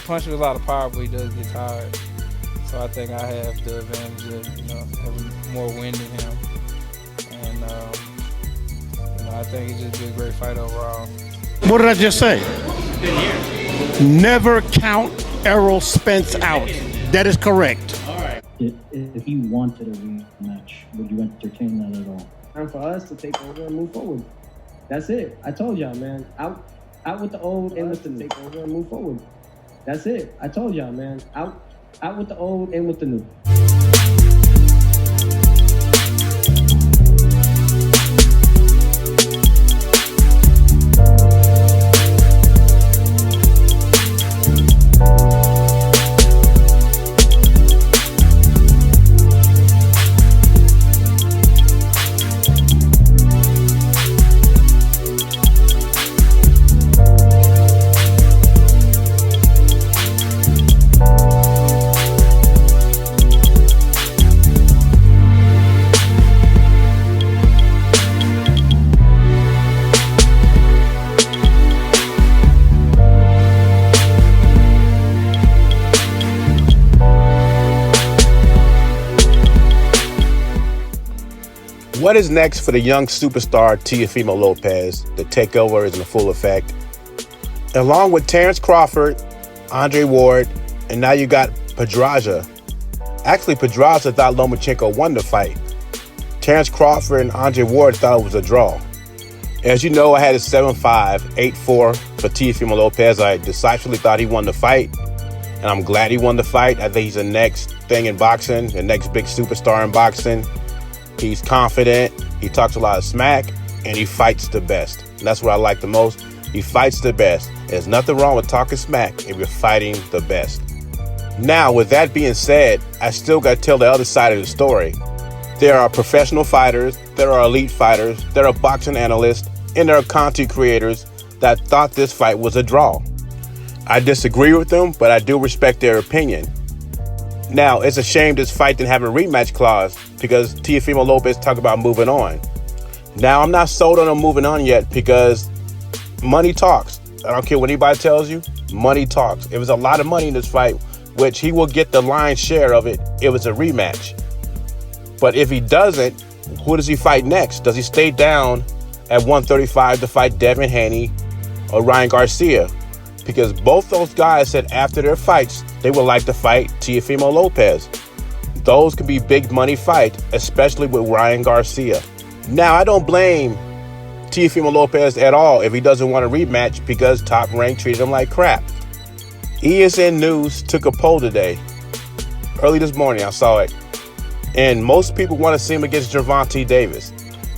punch with a lot of power, but he does get tired. So I think I have the advantage of, having more wind in him. And, I think it's just be a great fight overall. What did I just say? Never count Errol Spence out. That is correct. All right. If you wanted a rematch, would you entertain that at all? Time for us to take over and move forward. That's it. I told y'all, man. Out with the old and with the new. Take over and move forward. That's it. I told y'all, man. Out with the old and with the new. What is next for the young superstar Teofimo Lopez? The takeover is in full effect. Along with Terrence Crawford, Andre Ward, and now you got Pedraza. Actually, Pedraza thought Lomachenko won the fight. Terrence Crawford and Andre Ward thought it was a draw. As you know, I had a 7-5, 8-4 for Teofimo Lopez. I decisively thought he won the fight, and I'm glad he won the fight. I think he's the next thing in boxing, the next big superstar in boxing. He's confident, he talks a lot of smack, and he fights the best. And that's what I like the most. He fights the best. There's nothing wrong with talking smack if you're fighting the best. Now, with that being said, I still got to tell the other side of the story. There are professional fighters, there are elite fighters, there are boxing analysts, and there are content creators that thought this fight was a draw. I disagree with them, but I do respect their opinion. Now, it's a shame this fight didn't have a rematch clause because Teofimo Lopez talked about moving on. Now, I'm not sold on him moving on yet because money talks. I don't care what anybody tells you, money talks. If there's a lot of money in this fight, which he will get the lion's share of it if it's a rematch. But if he doesn't, who does he fight next? Does he stay down at 135 to fight Devin Haney or Ryan Garcia? Because both those guys said after their fights, they would like to fight Teofimo Lopez. Those could be big money fights, especially with Ryan Garcia. Now, I don't blame Teofimo Lopez at all if he doesn't want a rematch because Top Rank treated him like crap. ESN News took a poll today. Early this morning, I saw it. And most people want to see him against Gervonta Davis.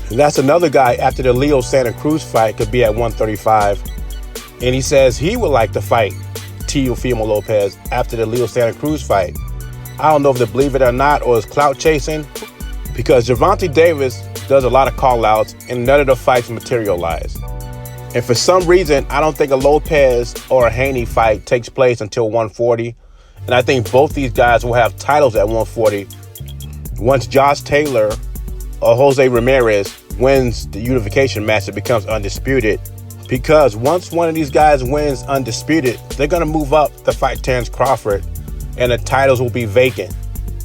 And that's another guy after the Leo Santa Cruz fight could be at 135. And he says he would like to fight Teofimo Lopez after the Leo Santa Cruz fight. I don't know if they believe it or not, or is clout chasing, because Gervonta Davis does a lot of call-outs and none of the fights materialize. And for some reason, I don't think a Lopez or a Haney fight takes place until 140. And I think both these guys will have titles at 140 once Josh Taylor or Jose Ramirez wins the unification match. It becomes undisputed. Because once one of these guys wins undisputed, they're going to move up to fight Terrence Crawford, and the titles will be vacant.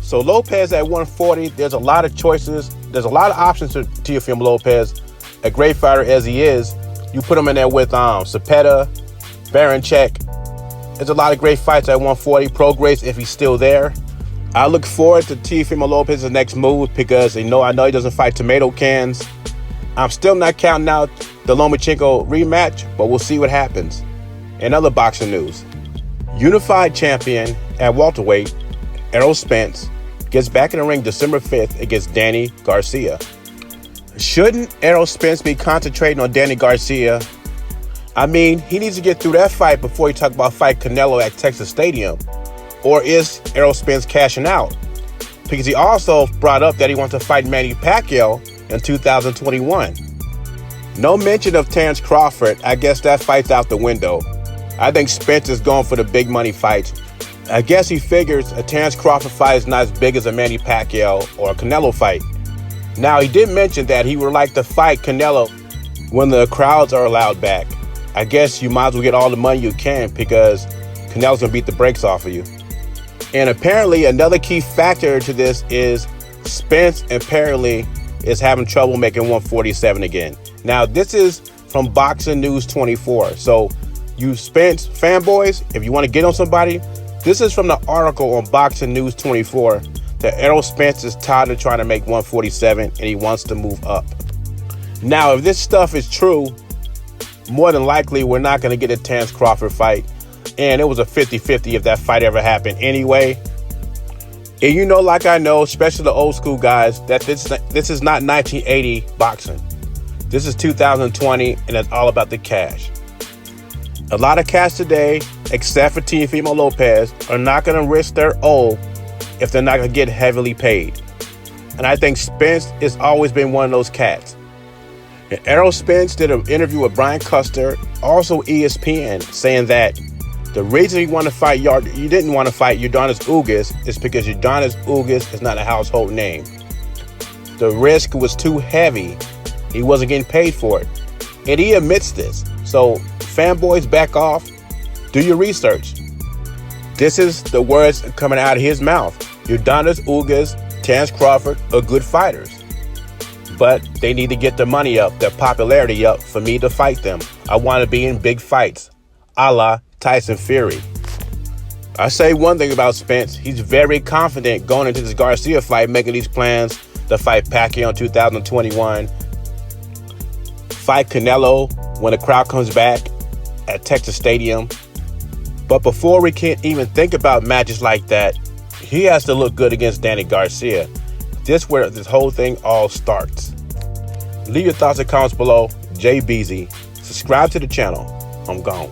So Lopez at 140, there's a lot of choices. There's a lot of options for Teofimo Lopez. A great fighter as he is, you put him in there with Cepeda, Baranchyk. There's a lot of great fights at 140. Prograis, if he's still there. I look forward to Teofimo Lopez's next move because I know he doesn't fight tomato cans. I'm still not counting out the Lomachenko rematch, but we'll see what happens. In other boxing news, unified champion at welterweight, Errol Spence, gets back in the ring December 5th against Danny Garcia. Shouldn't Errol Spence be concentrating on Danny Garcia? I mean, he needs to get through that fight before he talk about fight Canelo at Texas Stadium. Or is Errol Spence cashing out? Because he also brought up that he wants to fight Manny Pacquiao in 2021. No mention of Terrence Crawford. I guess that fight's out the window. I think Spence is going for the big money fights. I guess he figures a Terrence Crawford fight is not as big as a Manny Pacquiao or a Canelo fight. Now, he did mention that he would like to fight Canelo when the crowds are allowed back. I guess you might as well get all the money you can because Canelo's gonna beat the brakes off of you. And apparently another key factor to this is Spence apparently is having trouble making 147 again. Now, this is from Boxing News 24. So you Spence fanboys, if you want to get on somebody, this is from the article on Boxing News 24 that Errol Spence is tired of trying to make 147 and he wants to move up. Now, if this stuff is true, more than likely we're not going to get a Terrence Crawford fight. And it was a 50-50 if that fight ever happened anyway. And you know, like I know, especially the old school guys, that this is not 1980 boxing. This is 2020, and it's all about the cash. A lot of cats today, except for Teofimo Lopez, are not going to risk their O if they're not going to get heavily paid. And I think Spence has always been one of those cats. And Errol Spence did an interview with Brian Custer, also ESPN, saying that the reason you didn't want to fight Yordenis Ugas is because Yordenis Ugas is not a household name. The risk was too heavy. He wasn't getting paid for it. And he admits this. So fanboys, back off. Do your research. This is the words coming out of his mouth. Yordenis Ugas, Terrence Crawford are good fighters. But they need to get their money up, their popularity up for me to fight them. I want to be in big fights, a la Tyson Fury. I say one thing about Spence. He's very confident going into this Garcia fight, making these plans to fight Pacquiao in 2021, fight Canelo when the crowd comes back at Texas Stadium. But before we can even think about matches like that, he has to look good against Danny Garcia. This is where this whole thing all starts. Leave your thoughts and comments below. Jay Beezy. Subscribe to the channel. I'm gone.